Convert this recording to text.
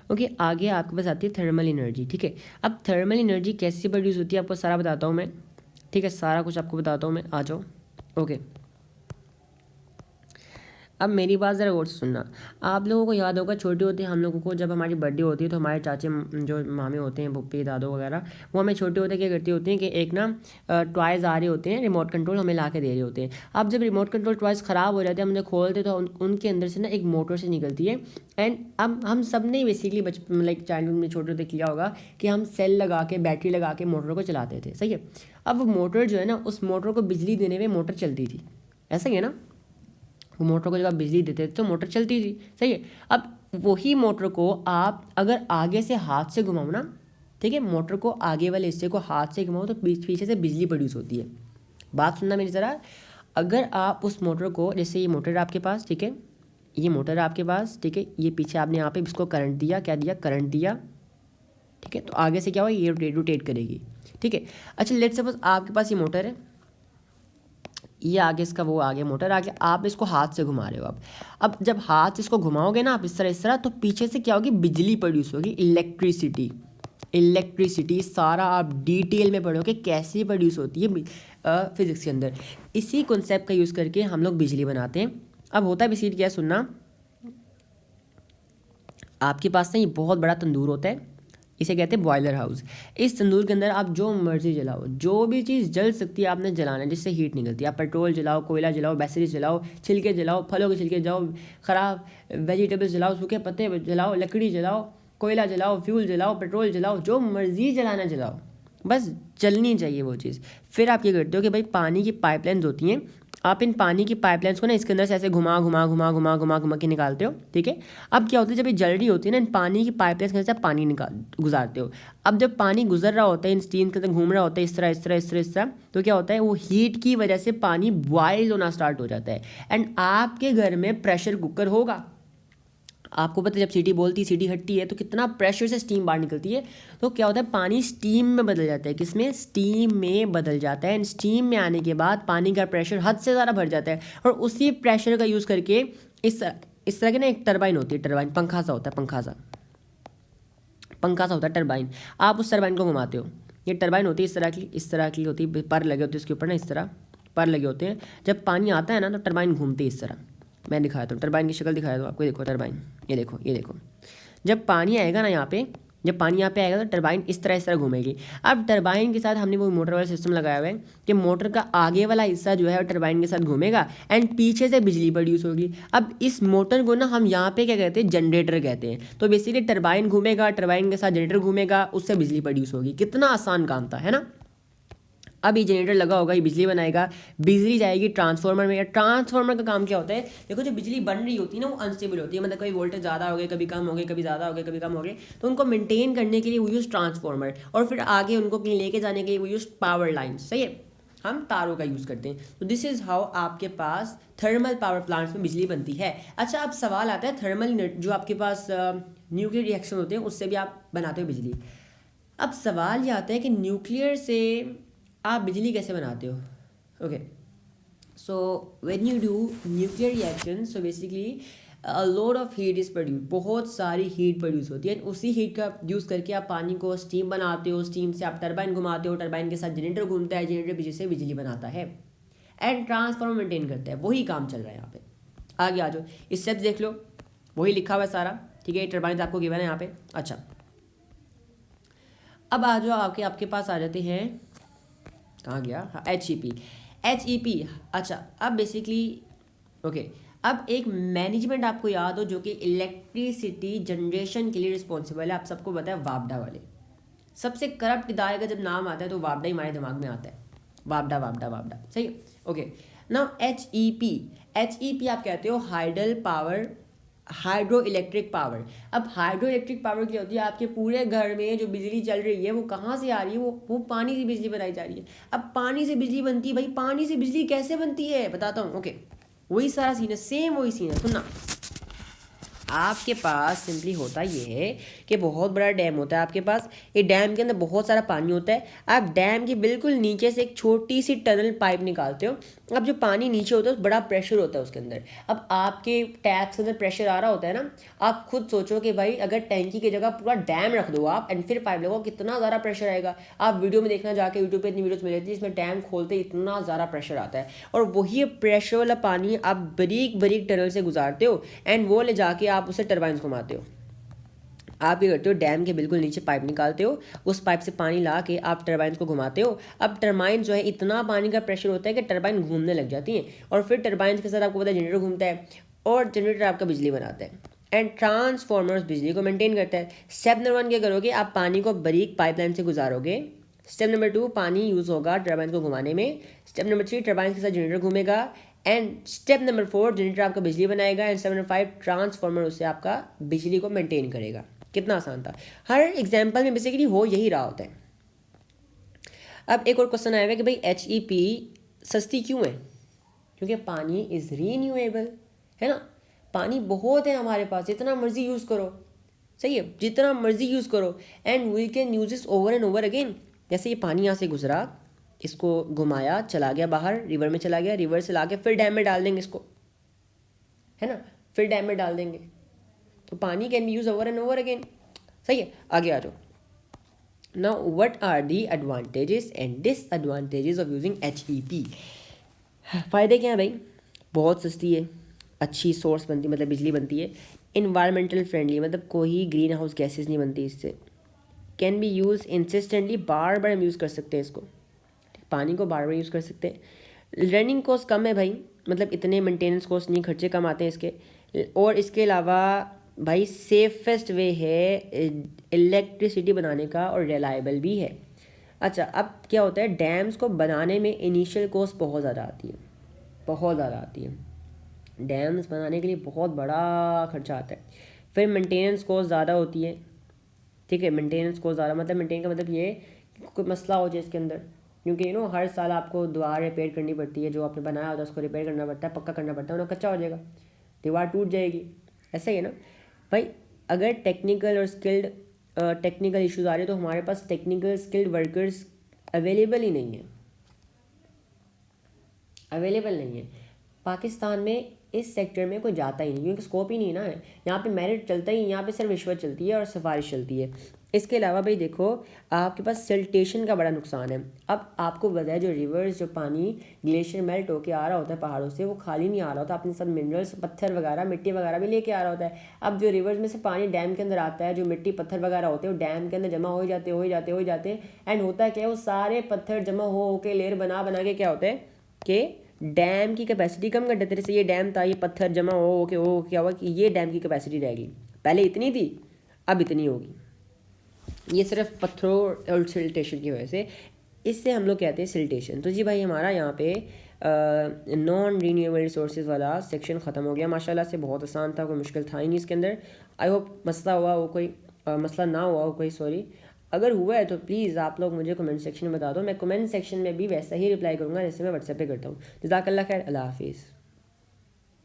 Okay, आगे आपके पास आती है थर्मल एनर्जी। ठीक है, अब थर्मल एनर्जी कैसे प्रोड्यूस होती है आपको सारा बताता हूँ मैं। ठीक है, सारा कुछ आपको बताता हूँ मैं, आ जाओ। ओके, अब मेरी बात ज़रा गौर से सुनना। आप लोगों को याद होगा छोटे होते हम लोगों को जब हमारी बर्थडे होती है तो हमारे चाचे जो मामे होते हैं, पुप्पी दादो वगैरह, वो हमें छोटे होते क्या करती होती हैं कि एक ना टॉयज़ आ रहे होते हैं, रिमोट कंट्रोल हमें ला के दे रहे होते हैं। अब जब रिमोट कंट्रोल टॉयज़ ख़राब हो जाते हैं, हम उन्हें खोलते तो उनके अंदर से ना एक मोटर से निकलती है। एंड अब हम सब ने बेसिकली बचपन लाइक चाइल्डहुड में छोटे होते किया होगा कि हम सेल लगा के, बैटरी लगा के मोटर को चलाते थे। सही है, अब वो मोटर जो है ना, उस मोटर को बिजली देने में मोटर चलती थी, ऐसा ही है ना। वो मोटर को जब आप बिजली देते थे तो मोटर चलती थी। सही है, अब वही मोटर को आप अगर आगे से हाथ से घुमाओ ना, ठीक है, मोटर को आगे वाले हिस्से को हाथ से घुमाओ तो पीछे से बिजली प्रोड्यूस होती है। बात सुनना मेरी ज़रा। अगर आप उस मोटर को, जैसे ये मोटर है आपके पास, ठीक है, ये मोटर है आपके पास, ठीक है, ये पीछे आपने यहाँ पे इसको करंट दिया, क्या दिया, करंट दिया। ठीक है, तो आगे से क्या हुआ, ये रोटेट करेगी। ठीक है, अच्छा लेट्स सपोज आपके पास ये मोटर है, ये आगे इसका वो आगे मोटर आगे, आप इसको हाथ से घुमा रहे हो। अब जब हाथ इसको घुमाओगे ना आप इस तरह, तो पीछे से क्या होगी, बिजली प्रोड्यूस होगी, इलेक्ट्रिसिटी। इलेक्ट्रिसिटी सारा आप डिटेल में पढ़ोगे कैसे प्रोड्यूस होती है फिजिक्स के अंदर। इसी कॉन्सेप्ट का यूज़ करके हम लोग बिजली बनाते हैं। अब होता है बेसिकली क्या, सुनना, आपके पास ना ये बहुत बड़ा तंदूर होता है, इसे कहते हैं बॉयलर हाउस। इस तंदूर के अंदर आप जो मर्जी जलाओ, जो भी चीज़ जल सकती है आपने जलाना है, जिससे हीट निकलती है। आप पेट्रोल जलाओ, कोयला जलाओ, बेसिन जलाओ, छिलके जलाओ, फलों के छिलके जलाओ, ख़राब वेजिटेबल्स जलाओ, सूखे पत्ते जलाओ, लकड़ी जलाओ, कोयला जलाओ, फ्यूल जलाओ, पेट्रोल जलाओ, जो मर्जी जलाना जलाओ, बस जलनी चाहिए वो चीज़। फिर आप ये करते हो कि भाई पानी की पाइपलाइंस होती हैं, आप इन पानी की पाइपलाइंस को ना इसके अंदर से ऐसे घुमा घुमा घुमा घुमा घुमा घुमा के निकालते हो। ठीक है, अब क्या होता है, जब ये जल रही होती है ना, इन पानी की पाइपलाइंस के अंदर से पानी निकाल गुजारते हो। अब जब पानी गुजर रहा होता है, इन स्टीम के अंदर घूम रहा होता है इस तरह इस तरह इस तरह इस तरह, तो क्या होता है, वो हीट की वजह से पानी बॉयल होना स्टार्ट हो जाता है। एंड आपके घर में प्रेशर कुकर होगा, आपको पता है जब सीटी बोलती है, सीटी हटती है तो कितना प्रेशर से स्टीम बाहर निकलती है। तो क्या होता है, पानी स्टीम में बदल जाता है, किसमें, स्टीम में बदल जाता है। एंड स्टीम में आने के बाद पानी का प्रेशर हद से ज़्यादा बढ़ जाता है, और उसी प्रेशर का यूज़ करके इस तरह की ना एक टरबाइन होती है, टरबाइन पंखा सा होता है, पंखा सा होता है टरबाइन। आप उस टरबाइन को घुमाते हो, ये टरबाइन होती है इस तरह की होती है, पर लगे होते हैं इसके ऊपर ना, इस तरह पर लगे होते हैं। जब पानी आता है ना तो टरबाइन घूमती है इस तरह। मैं दिखाया था टरबाइन की शक्ल, दिखाया था आपको, देखो टरबाइन, ये देखो ये देखो। जब पानी आएगा ना यहाँ पे, जब पानी यहाँ पे आएगा तो टरबाइन इस तरह घूमेगी। अब टरबाइन के साथ हमने वो मोटर वाला सिस्टम लगाया हुआ है कि मोटर का आगे वाला हिस्सा जो है वो टरबाइन के साथ घूमेगा एंड पीछे से बिजली प्रोड्यूस होगी। अब इस मोटर को ना हम यहाँ पे क्या कहते हैं, जनरेटर कहते हैं। तो बेसिकली टरबाइन घूमेगा, टरबाइन के साथ जनरेटर घूमेगा, उससे बिजली प्रोड्यूस होगी। कितना आसान काम था, है ना। अब ये जनरेटर लगा होगा, ये बिजली बनाएगा, बिजली जाएगी ट्रांसफार्मर में। ट्रांसफार्मर का काम क्या होता है, देखो जो बिजली बन रही होती है ना वो अनस्टेबल होती है, मतलब कभी वोल्टेज ज़्यादा हो गए, कभी कम हो गए, कभी ज़्यादा हो गए, कभी कम हो गए। तो उनको मेंटेन करने के लिए वो यूज़ ट्रांसफार्मर, और फिर आगे उनको कहीं लेके जाने के लिए वो यूज़ पावर लाइन। सही है, हम तारों का यूज़ करते हैं। तो दिस इज़ हाउ आपके पास थर्मल पावर प्लांट्स में बिजली बनती है। अच्छा, अब सवाल आता है, थर्मल जो आपके पास न्यूक्लियर रिएक्शन होते हैं उससे भी आप बनाते हो बिजली। अब सवाल ये आता है कि न्यूक्लियर से आप बिजली कैसे बनाते हो। Okay, so when you do nuclear reaction, so basically a lot of heat is produce, बहुत सारी हीट प्रोड्यूस होती है। उसी हीट का यूज़ करके आप पानी को स्टीम बनाते हो, स्टीम से आप टरबाइन घुमाते हो, टरबाइन के साथ जनरेटर घूमता है, जनरेटर बिजली से बिजली बनाता है एंड ट्रांसफार्मर मेंटेन करता है। वही काम चल रहा है यहाँ पे। आगे आ जाओ, स्टेप्स देख लो, वही लिखा हुआ है सारा। ठीक है, टरबाइन आपको गिवन है यहाँ पे। अच्छा, अब आ जाओ, आपके पास आ जाते हैं, कहाँ गया, हाँ, एच ई पी। अच्छा, अब बेसिकली ओके, अब एक मैनेजमेंट आपको याद हो जो कि इलेक्ट्रिसिटी जनरेशन के लिए रिस्पॉन्सिबल है। आप सबको पता है वापडा वाले, सबसे करप्ट इदारे का जब नाम आता है तो वापडा ही हमारे दिमाग में आता है, वापडा वापडा वापडा। सही है, okay. Now H E P आप कहते हो हाइड्रो इलेक्ट्रिक पावर। अब हाइड्रो इलेक्ट्रिक पावर क्या होती है, आपके पूरे घर में जो बिजली चल रही है वो कहाँ से आ रही है, वो पानी से बिजली बनाई जा रही है। अब पानी से बिजली बनती है, भाई पानी से बिजली कैसे बनती है बताता हूँ। ओके, वही सारा सीन है, सेम वही सीन है। सुनना, आपके पास सिंपली होता ये है कि बहुत बड़ा डैम होता है आपके पास, ये डैम के अंदर बहुत सारा पानी होता है। आप डैम के बिल्कुल नीचे से एक छोटी सी टनल पाइप निकालते हो, अब जो पानी नीचे होता है बड़ा प्रेशर होता है उसके अंदर। अब आपके टैप्स के अंदर प्रेशर आ रहा होता है ना, आप खुद सोचो कि भाई अगर टैंकी की जगह पूरा डैम रख दो आप एंड फिर पाइप लगाओ, कितना ज़्यादा प्रेशर आएगा। आप वीडियो में देखना जाके, यूट्यूब पे इतनी वीडियोस मिल जाती है इसमें डैम खोलते इतना ज़्यादा प्रेशर आता है, और वही प्रेशर वाला पानी आप बारीक बारीक टनल से गुजारते हो एंड वो ले जाके आप उसे टरबाइन घुमाते हो। आप ये करते हो, डैम के बिल्कुल नीचे पाइप निकालते हो, उस पाइप से पानी ला के आप टरबाइन को घुमाते हो। अब टरबाइन जो है इतना पानी का प्रेशर होता है कि टरबाइन घूमने लग जाती है, और फिर टरबाइन के साथ आपको पता है जनरेटर घूमता है, और जनरेटर आपका बिजली बनाता है एंड ट्रांसफॉर्मर्स बिजली को मेंटेन करता है। स्टेप नंबर 1 क्या करोगे, आप पानी को बारीक पाइपलाइन से गुजारोगे। स्टेप नंबर 2, पानी यूज़ होगा टरबाइन को घुमाने में। स्टेप नंबर 3, टरबाइन के साथ जनरेटर घूमेगा। एंड स्टेप नंबर 4, जनरेटर आपका बिजली बनाएगा। एंड स्टेप नंबर 5, ट्रांसफॉर्मर उससे आपका बिजली को मेंटेन करेगा। कितना आसान था। हर एग्जाम्पल में बेसिकली हो यही रहा होता है। अब एक और क्वेश्चन आया हुआ है कि भाई HEP सस्ती क्यों है? क्योंकि पानी इज़ रीन्यूएबल, है ना। पानी बहुत है हमारे पास, जितना मर्जी यूज़ करो, सही है, जितना मर्जी यूज़ करो एंड वी कैन यूज इस ओवर एंड ओवर अगेन। जैसे ये पानी यहाँ से गुजरा, इसको घुमाया, चला गया बाहर, रिवर में चला गया, रिवर से ला के फिर डैम में डाल देंगे इसको, है ना, फिर डैम में डाल देंगे, तो पानी can be use over and over again. सही है, आगे आ जाओ। Now what are the advantages and disadvantages of using HEP। फ़ायदे क्या हैं भाई? बहुत सस्ती है, अच्छी सोर्स बनती, मतलब बिजली बनती है। इन्वायरमेंटल फ्रेंडली, मतलब कोई ग्रीन हाउस गैसेज नहीं बनती इससे। कैन बी यूज़ इंसिस्टेंटली, बार बार हम यूज़ कर सकते हैं इसको, पानी को बार बार यूज़ कर सकते हैं। रनिंग कॉस्ट कम है भाई, मतलब इतने मेंटेनेंस कॉस्ट नहीं, खर्चे कम आते हैं इसके। और इसके अलावा भाई सेफेस्ट वे है इलेक्ट्रिसिटी बनाने का, और रिलायबल भी है। अच्छा, अब क्या होता है, डैम्स को बनाने में इनिशियल कॉस्ट बहुत ज़्यादा आती है, बहुत ज़्यादा आती है। डैम्स बनाने के लिए बहुत बड़ा खर्चा आता है। फिर मेंटेनेंस कॉस्ट ज़्यादा होती है, ठीक है। मेंटेनेंस कॉस्ट ज़्यादा, मतलब मेंटेन का मतलब ये कि कोई मसला हो जाए इसके अंदर, क्योंकि हर साल आपको दीवार रिपेयर करनी पड़ती है, जो आपने बनाया होता है उसको रिपेयर करना पड़ता है, पक्का करना पड़ता है, वरना कच्चा हो जाएगा, दीवार टूट जाएगी। ऐसा ही है ना भाई। अगर टेक्निकल और स्किल्ड टेक्निकल इश्यूज़ आ रहे हैं तो हमारे पास टेक्निकल स्किल्ड वर्कर्स अवेलेबल ही नहीं है, अवेलेबल नहीं है। पाकिस्तान में इस सेक्टर में कोई जाता ही नहीं, क्योंकि स्कोप ही नहीं ना है यहाँ पे। मेरिट चलता ही, यहाँ पे सिर्फ रिश्वत चलती है और सिफारिश चलती है। इसके अलावा भाई देखो, आपके पास सिल्टेशन का बड़ा नुकसान है। अब आपको बताया, जो रिवर्स, जो पानी ग्लेशियर मेल्ट होके आ रहा होता है पहाड़ों से, वो खाली नहीं आ रहा होता, अपने सब मिनरल्स, पत्थर वगैरह, मिट्टी वगैरह भी लेके आ रहा होता है। अब जो रिवर्स में से पानी डैम के अंदर आता है, जो मिट्टी पत्थर वगैरह होते हैं वो डैम के अंदर जमा हो जाते हैं एंड होता है क्या, वो सारे पत्थर जमा हो के लेयर बना के क्या होता है कि डैम की कैपेसिटी कम कर देते। जैसे ये डैम था, ये पत्थर जमा हो के वो क्या हुआ कि ये डैम की कैपेसिटी रहेगी, पहले इतनी थी अब इतनी होगी। ये सिर्फ पत्थरों और सिल्टेशन की वजह से, इससे हम लोग कहते हैं सिल्टेशन। तो जी भाई, हमारा यहाँ पे नॉन रीन्यूएबल रिसोर्सेज वाला सेक्शन ख़त्म हो गया माशाल्लाह से। बहुत आसान था, कोई मुश्किल था ही नहीं इसके अंदर। आई होप मसला हुआ हो कोई, मसला ना हुआ हो कोई, सॉरी। अगर हुआ है तो प्लीज़ आप लोग मुझे कमेंट सेक्शन में बता दो। मैं कमेंट सेक्शन में भी वैसा ही रिप्लाई करूँगा जैसे मैं व्हाट्सएप पे करता हूँ। जज़ाकल्लाह खैर, अल्लाह हाफिज़।